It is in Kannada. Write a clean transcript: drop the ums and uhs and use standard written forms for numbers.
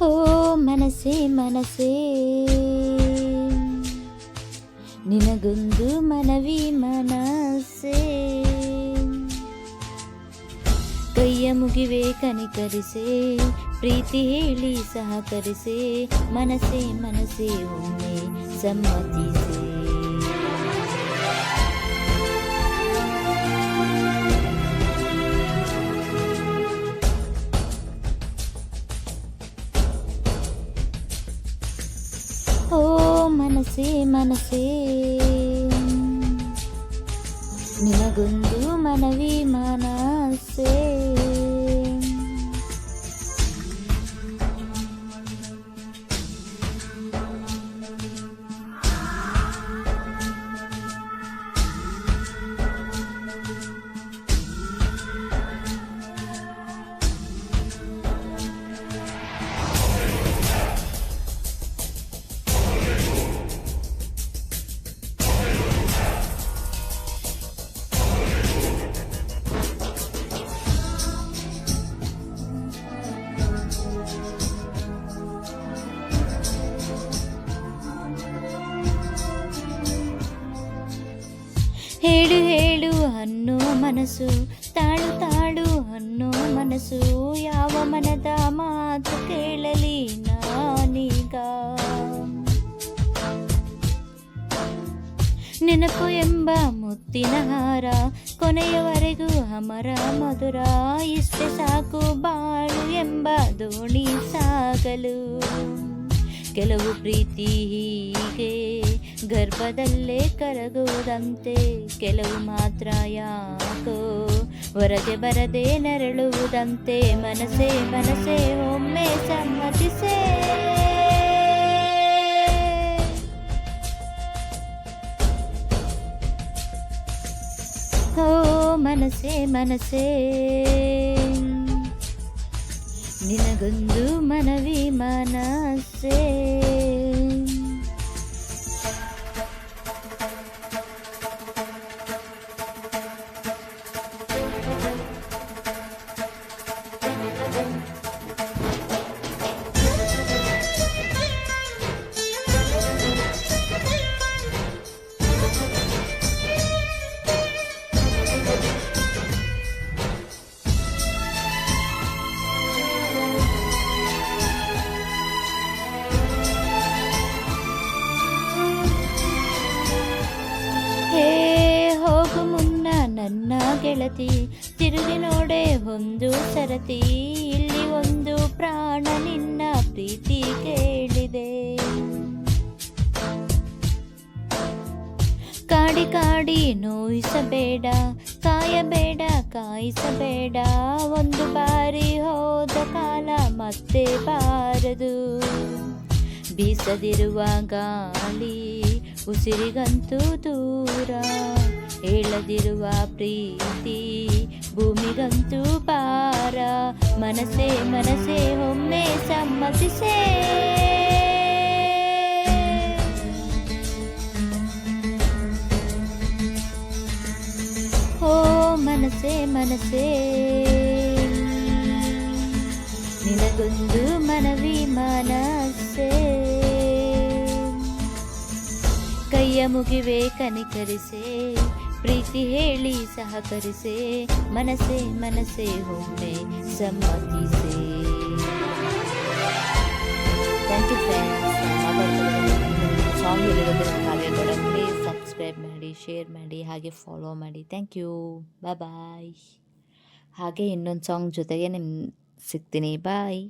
ಓ ಮನಸ್ಸೇ ಮನಸ್ಸೇ, ನಿನಗೊಂದು ಮನವಿ ಮನಸ್ಸೇ, ಕೈಯ ಮುಗಿವೆ ಕನಿಕರಿಸೆ, ಪ್ರೀತಿ ಹೇಳಿ ಸಹಕರಿಸೆ, ಮನಸ್ಸೇ ಮನಸ್ಸೇ ಒಮ್ಮೆ ಸಮ್ಮತಿಸೆ. ಓ ಮನಸ್ಸೇ ಮನಸ್ಸೇ, ನಿನಗೊಂದು ಮನವಿ ಮನಸ್ಸೇ, ಹೇಳು ಹೇಳು ಅನ್ನೋ ಮನಸ್ಸು, ತಾಳು ತಾಳು ಅನ್ನೋ ಮನಸ್ಸು, ಯಾವ ಮನದ ಮಾತು ಕೇಳಲಿ ನಾನೀಗ. ನೆನಪು ಎಂಬ ಮುತ್ತಿನ ಹಾರ, ಕೊನೆಯವರೆಗೂ ಅಮರ ಮಧುರ, ಇಷ್ಟೇ ಸಾಕು ಬಾಳು ಎಂಬ ದೋಣಿ ಸಾಗಲು. ಕೆಲವು ಪ್ರೀತಿ ಹೀಗೆ ಗರ್ಭದಲ್ಲೇ ಕರಗುವುದಂತೆ, ಕೆಲವು ಮಾತ್ರ ಯಾಕೋ ಹೊರಗೆ ಬರದೆ ನರಳುವುದಂತೆ. ಮನಸ್ಸೇ ಮನಸ್ಸೇ ಒಮ್ಮೆ ಸಮ್ಮತಿಸೇ. ಓ ಮನಸ್ಸೇ ಮನಸ್ಸೇ, ನಿನಗೊಂದು ಮನವಿ ಮನಸ್ಸೇ. ಹೋಗು ಮುನ್ನ ನನ್ನ ಗೆಳತಿ, ತಿರುಗಿ ನೋಡೆ ಒಂದು ಸರತಿ, ಇಲ್ಲಿ ಒಂದು ಪ್ರಾಣ ನಿನ್ನ ಪ್ರೀತಿ ಕೇಳಿದೆ. ಕಾಡಿ ಕಾಡಿ ನೋಯಿಸಬೇಡ, ಕಾಯಬೇಡ ಕಾಯಿಸಬೇಡ, ಒಂದು ಬಾರಿ ಹೋದ ಕಾಲ ಮತ್ತೆ ಬಾರದು. ಬೀಸದಿರುವ ಗಾಳಿ ಉಸಿರಿಗಂತೂ ದೂರ, ಹೇಳದಿರುವ ಪ್ರೀತಿ ಭೂಮಿಗಂತೂ ಪಾರ. ಮನಸ್ಸೇ ಮನಸ್ಸೇ ಒಮ್ಮೆ ಸಮ್ಮತಿಸೇ. ಓ ಮನಸ್ಸೇ ಮನಸ್ಸೇ, ನಿನಗೊಂದು ಮನವಿ ಮನಸ್ಸೇ, ಕೈಯ ಮುಗಿವೆ ಕನಿಕರಿಸೆ, ಪ್ರೀತಿ ಹೇಳಿ ಸಹಕರಿಸೆ, ಮನಸ್ಸೇ ಮನಸ್ಸೇ ಒಮ್ಮೆ ಸಮ್ಮತಿಸೆ. Thank you friends. ಸಾಂಗ್ ಇರೋದನ್ನು ಕಾವ್ಯ ಕೂಡ ಪ್ಲೀಸ್ ಸಬ್ಸ್ಕ್ರೈಬ್ ಮಾಡಿ, ಶೇರ್ ಮಾಡಿ, ಹಾಗೆ ಫಾಲೋ ಮಾಡಿ. Thank you. ಬಾಯ್. ಹಾಗೆ ಇನ್ನೊಂದು ಸಾಂಗ್ ಜೊತೆಗೆ ಸಿಗ್ತೀನಿ. ಬಾಯ್.